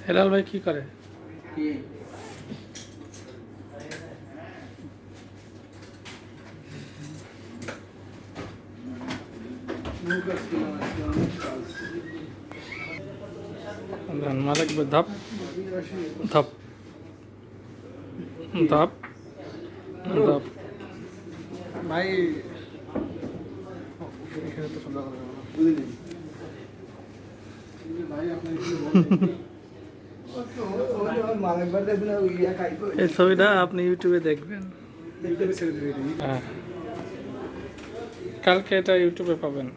হেলাল ভাই কি করে? মালিক ধাপ ধাপ ধাপ ধাপ ভাই এই ছবিটা আপনি ইউটিউবে দেখবেন। হ্যাঁ, কালকে এটা ইউটিউবে পাবেন।